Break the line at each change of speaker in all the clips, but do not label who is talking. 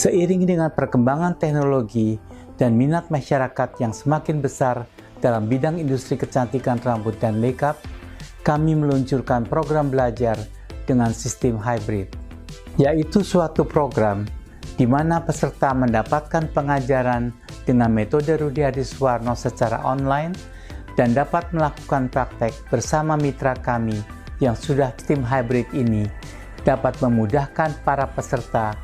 Seiring dengan perkembangan teknologi dan minat masyarakat yang semakin besar dalam bidang industri kecantikan rambut dan makeup, kami meluncurkan program belajar dengan sistem hybrid, yaitu suatu program di mana peserta mendapatkan pengajaran dengan metode Rudi Hadiswarno secara online dan dapat melakukan praktek bersama mitra kami yang sudah sistem hybrid ini dapat memudahkan para peserta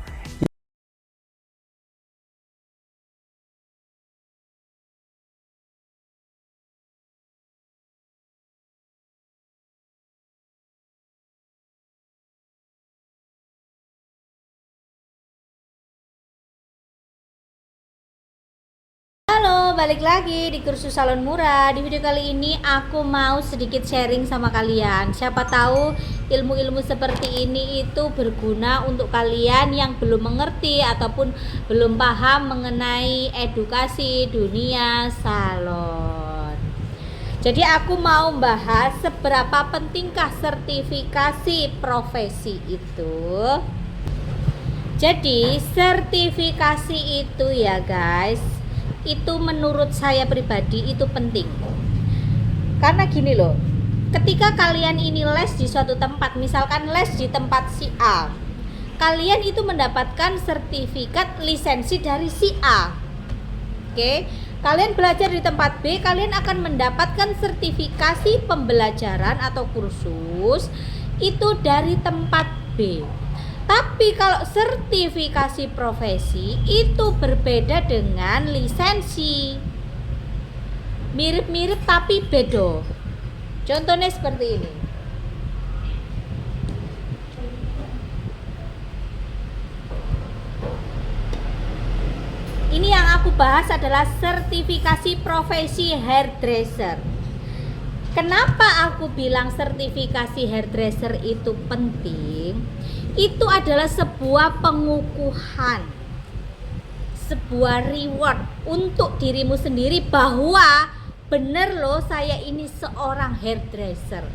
Halo, balik lagi di kursus salon murah. Di video kali ini aku mau sedikit sharing sama kalian. Siapa tahu ilmu-ilmu seperti ini itu berguna untuk kalian yang belum mengerti ataupun belum paham mengenai edukasi dunia salon. Jadi aku mau bahas seberapa pentingkah sertifikasi profesi itu. Jadi sertifikasi itu ya guys, itu menurut saya pribadi itu penting. Karena gini loh, ketika kalian ini les di suatu tempat, misalkan les di tempat si A, kalian itu mendapatkan sertifikat lisensi dari si A. Oke, kalian belajar di tempat B, kalian akan mendapatkan sertifikasi pembelajaran atau kursus itu dari tempat B. Tapi kalau sertifikasi profesi itu berbeda dengan lisensi. Mirip-mirip tapi beda. Contohnya seperti ini. Ini yang aku bahas adalah sertifikasi profesi hairdresser. Kenapa aku bilang sertifikasi hairdresser itu penting? Itu adalah sebuah pengukuhan, sebuah reward untuk dirimu sendiri bahwa bener loh saya ini seorang hairdresser.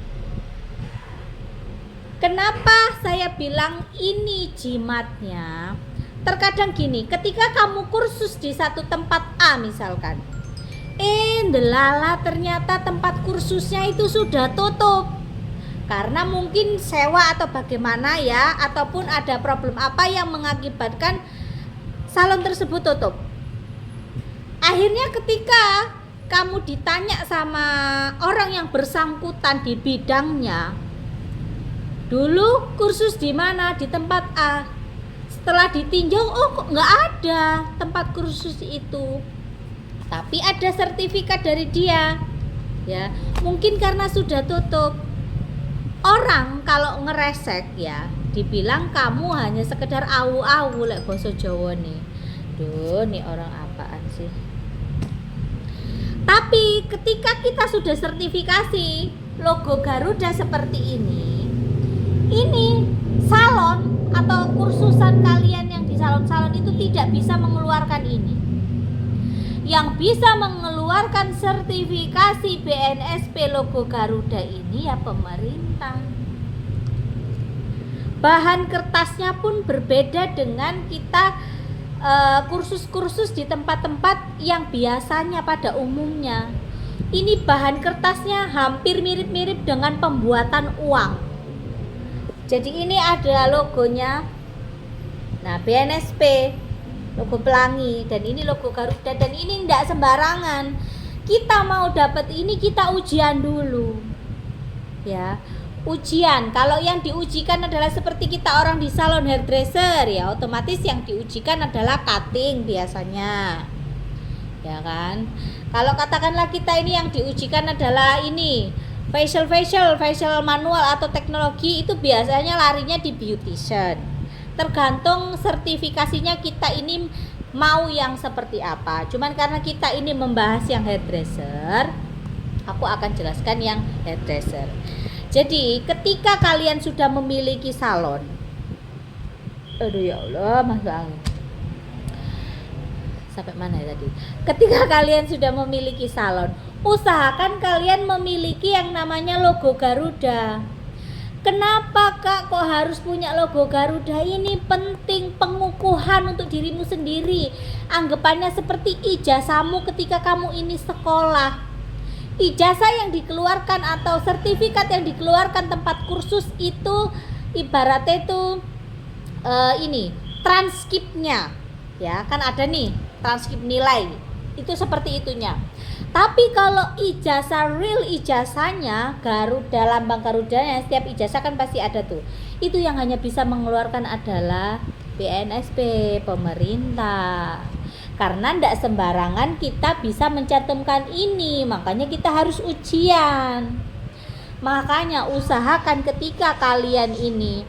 Kenapa saya bilang ini jimatnya? Terkadang gini, ketika kamu kursus di satu tempat A misalkan, ndelala ternyata tempat kursusnya itu sudah tutup. Karena mungkin sewa atau bagaimana ya, ataupun ada problem apa yang mengakibatkan salon tersebut tutup. Akhirnya ketika kamu ditanya sama orang yang bersangkutan di bidangnya, dulu kursus di mana? Di tempat A. Setelah ditinjau, oh kok nggak ada tempat kursus itu. Tapi ada sertifikat dari dia. Ya, mungkin karena sudah tutup. Orang kalau ngeresek ya dibilang kamu hanya sekedar awu-awu lek basa Jawa nih. Duh, nih orang apaan sih? Tapi ketika kita sudah sertifikasi logo Garuda seperti ini salon atau kursusan kalian yang di salon-salon itu tidak bisa mengeluarkan ini. Yang bisa mengeluarkan sertifikasi BNSP logo Garuda ini ya pemerintah. Bahan kertasnya pun berbeda dengan kita kursus-kursus di tempat-tempat yang biasanya pada umumnya. Ini bahan kertasnya hampir mirip-mirip dengan pembuatan uang. Jadi ini ada logonya. Nah, BNSP logo pelangi, dan ini logo Garuda, dan ini tidak sembarangan. Kita mau dapat ini kita ujian dulu ya, ujian. Kalau yang diujikan adalah seperti kita orang di salon hairdresser ya, otomatis yang diujikan adalah cutting biasanya ya kan. Kalau katakanlah kita ini yang diujikan adalah ini facial manual atau teknologi, itu biasanya larinya di beautician. Tergantung sertifikasinya kita ini mau yang seperti apa. Cuman karena kita ini membahas yang hairdresser, aku akan jelaskan yang hairdresser. Jadi ketika kalian sudah memiliki salon, aduh ya Allah, masuk angin. Sampai mana ya tadi? Ketika kalian sudah memiliki salon, usahakan kalian memiliki yang namanya logo Garuda. Kenapa Kak kok harus punya logo Garuda? Ini penting, pengukuhan untuk dirimu sendiri. Anggapannya seperti ijazahmu ketika kamu ini sekolah. Ijazah yang dikeluarkan atau sertifikat yang dikeluarkan tempat kursus itu ibaratnya itu ini transkripnya, ya kan ada nih transkrip nilai, itu seperti itunya. Tapi kalau ijazah real, ijazahnya Garuda, lambang Garudanya, setiap ijazah kan pasti ada tuh. Itu yang hanya bisa mengeluarkan adalah BNSP, pemerintah. Karena tidak sembarangan kita bisa mencantumkan ini, makanya kita harus ujian. Makanya usahakan ketika kalian ini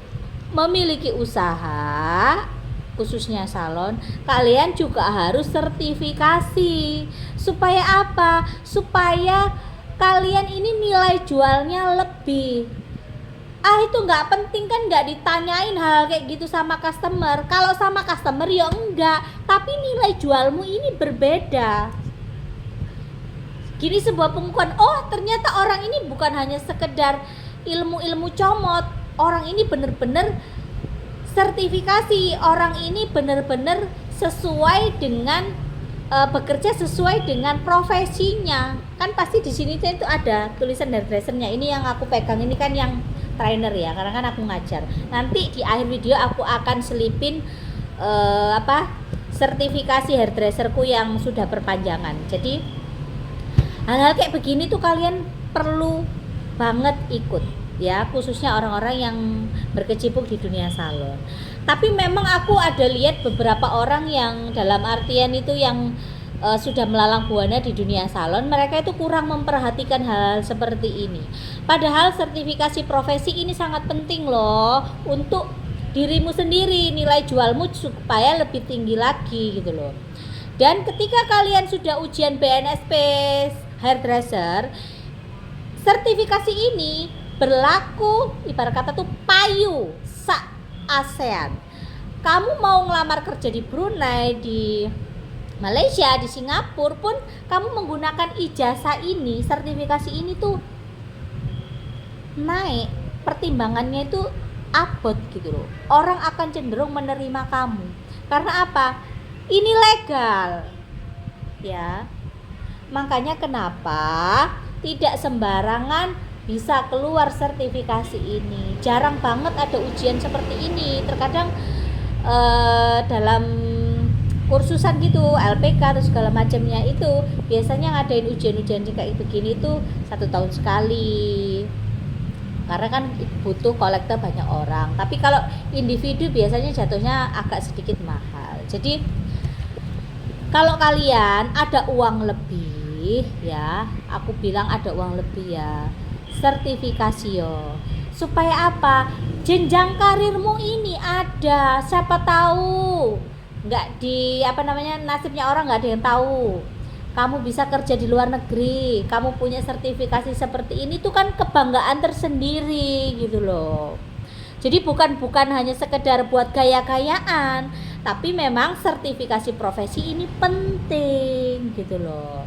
memiliki usaha, khususnya salon, kalian juga harus sertifikasi. Supaya apa? Supaya kalian ini nilai jualnya lebih. Itu nggak penting kan, nggak ditanyain hal kayak gitu sama customer. Kalau sama customer ya enggak, tapi nilai jualmu ini berbeda. Gini sebuah pengukuhan, oh ternyata orang ini bukan hanya sekedar ilmu-ilmu comot, orang ini bener-bener sertifikasi, orang ini benar-benar sesuai dengan bekerja sesuai dengan profesinya. Kan pasti di sini itu ada tulisan hairdressernya. Ini yang aku pegang ini kan yang trainer ya, karena kan aku ngajar. Nanti di akhir video aku akan selipin sertifikasi hairdresserku yang sudah perpanjangan. Jadi hal-hal kayak begini tuh kalian perlu banget ikut, ya, khususnya orang-orang yang berkecimpung di dunia salon. Tapi memang aku ada lihat beberapa orang yang dalam artian itu yang sudah melalang buana di dunia salon, mereka itu kurang memperhatikan hal seperti ini. Padahal sertifikasi profesi ini sangat penting loh untuk dirimu sendiri, nilai jualmu supaya lebih tinggi lagi gitu loh. Dan ketika kalian sudah ujian BNSP hairdresser, sertifikasi ini berlaku ibarat kata tuh payu sak ASEAN. Kamu mau ngelamar kerja di Brunei, di Malaysia, di Singapura pun kamu menggunakan ijazah ini, sertifikasi ini tuh naik, pertimbangannya itu abot gitu loh. Orang akan cenderung menerima kamu. Karena apa? Ini legal. Ya. Makanya kenapa tidak sembarangan bisa keluar sertifikasi ini. Jarang banget ada ujian seperti ini. Terkadang dalam kursusan gitu, LPK atau segala macamnya itu biasanya ngadain ujian-ujian kayak begini tuh 1 tahun sekali. Karena kan butuh kolektor banyak orang. Tapi kalau individu biasanya jatuhnya agak sedikit mahal. Jadi kalau kalian ada uang lebih, ya, aku bilang ada uang lebih ya, sertifikasi yo. Supaya apa? Jenjang karirmu ini ada, siapa tahu nggak di nasibnya orang nggak ada yang tahu. Kamu bisa kerja di luar negeri, kamu punya sertifikasi seperti ini tuh kan kebanggaan tersendiri gitu loh. Jadi bukan hanya sekedar buat gaya-gayaan, tapi memang sertifikasi profesi ini penting gitu loh.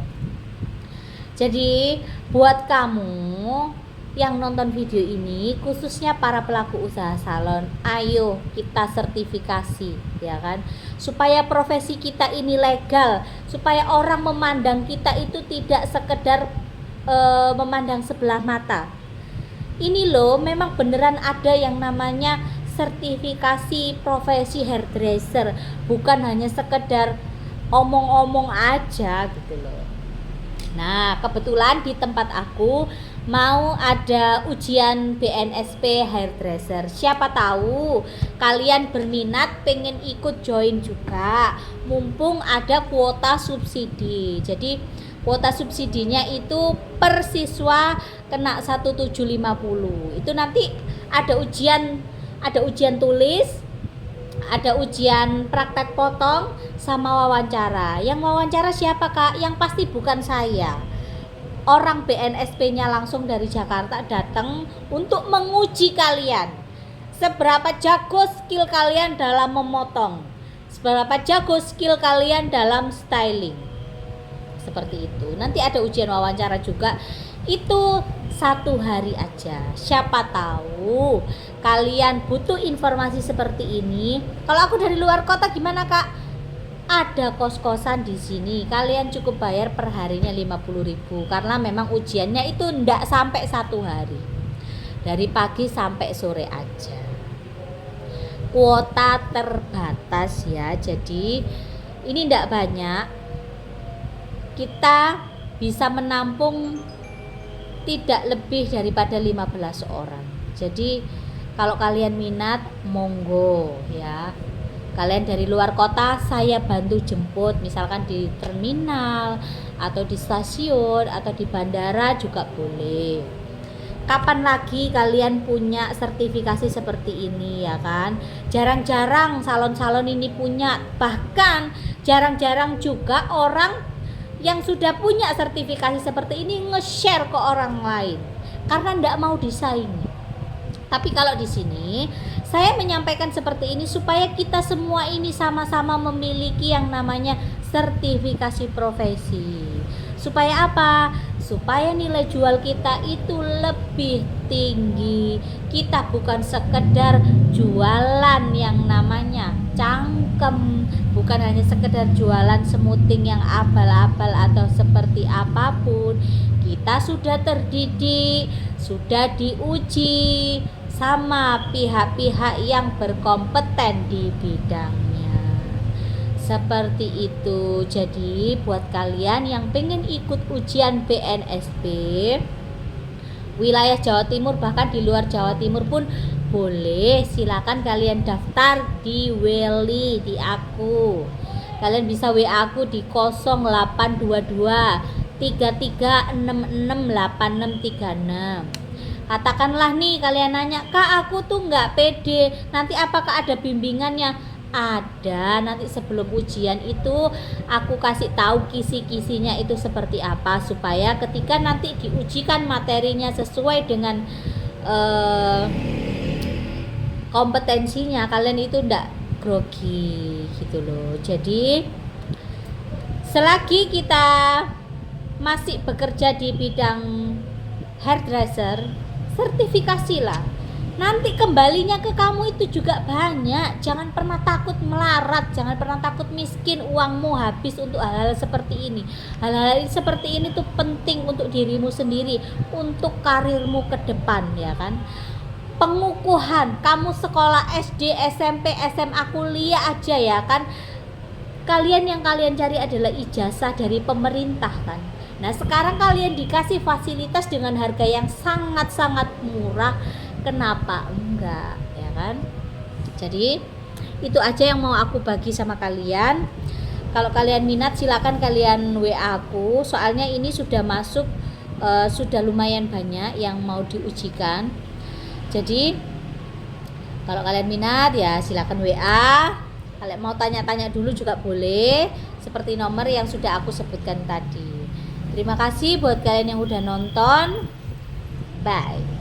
Jadi buat kamu yang nonton video ini, khususnya para pelaku usaha salon, ayo kita sertifikasi, ya kan, supaya profesi kita ini legal, supaya orang memandang kita itu tidak sekedar memandang sebelah mata. Ini loh, memang beneran ada yang namanya sertifikasi profesi hairdresser, bukan hanya sekedar omong-omong aja gitu loh. Nah, kebetulan di tempat aku mau ada ujian BNSP hairdresser. Siapa tahu kalian berminat pengen ikut join juga, mumpung ada kuota subsidi. Jadi kuota subsidinya itu per siswa kena 1.750. Itu nanti ada ujian tulis, ada ujian praktek potong sama wawancara. Yang wawancara siapa Kak? Yang pasti bukan saya. Orang BNSP-nya langsung dari Jakarta datang untuk menguji kalian. Seberapa jago skill kalian dalam memotong, seberapa jago skill kalian dalam styling. Seperti itu. Nanti ada ujian wawancara juga Itu 1 hari aja. Siapa tahu kalian butuh informasi seperti ini. Kalau aku dari luar kota gimana Kak? Ada kos-kosan di sini. Kalian cukup bayar per harinya 50.000 karena memang ujiannya itu ndak sampai 1 hari. Dari pagi sampai sore aja. Kuota terbatas ya. Jadi ini ndak banyak. Kita bisa menampung tidak lebih daripada 15 orang. Jadi kalau kalian minat monggo ya. Kalian dari luar kota saya bantu jemput, misalkan di terminal atau di stasiun atau di bandara juga boleh. Kapan lagi kalian punya sertifikasi seperti ini ya kan? Jarang-jarang salon-salon ini punya, bahkan jarang-jarang juga orang yang sudah punya sertifikasi seperti ini nge-share ke orang lain karena tidak mau disaingi. Tapi kalau di sini saya menyampaikan seperti ini supaya kita semua ini sama-sama memiliki yang namanya sertifikasi profesi. Supaya apa? Supaya nilai jual kita itu lebih tinggi. Kita bukan sekedar jualan yang namanya cangkem, bukan hanya sekedar jualan semuting yang abal-abal atau seperti apapun. Kita sudah terdidik, sudah diuji sama pihak-pihak yang berkompeten di bidangnya. Seperti itu. Jadi buat kalian yang pengen ikut ujian BNSB wilayah Jawa Timur, bahkan di luar Jawa Timur pun boleh, silakan kalian daftar di Weli, di aku. Kalian bisa WA aku di 0822 33668636. Katakanlah nih kalian nanya, Kak aku tuh nggak pede, nanti apakah ada bimbingannya? Ada, nanti sebelum ujian itu aku kasih tahu kisi-kisinya itu seperti apa, supaya ketika nanti diujikan materinya sesuai dengan kompetensinya kalian itu ndak grogi gitu loh. Jadi selagi kita masih bekerja di bidang hairdresser, sertifikasilah. Nanti kembalinya ke kamu itu juga banyak. Jangan pernah takut melarat, jangan pernah takut miskin, uangmu habis untuk hal-hal seperti ini. Hal-hal seperti ini tuh penting untuk dirimu sendiri, untuk karirmu ke depan ya kan. Pengukuhan, kamu sekolah SD, SMP, SMA, kuliah aja ya kan. Yang kalian cari adalah ijazah dari pemerintah kan. Nah sekarang kalian dikasih fasilitas dengan harga yang sangat-sangat murah, kenapa enggak ya kan? Jadi itu aja yang mau aku bagi sama kalian. Kalau kalian minat silakan kalian WA aku, soalnya ini sudah masuk sudah lumayan banyak yang mau diujikan. Jadi kalau kalian minat ya silakan WA. Kalian mau tanya-tanya dulu juga boleh, seperti nomor yang sudah aku sebutkan tadi. Terima kasih buat kalian yang udah nonton. Bye.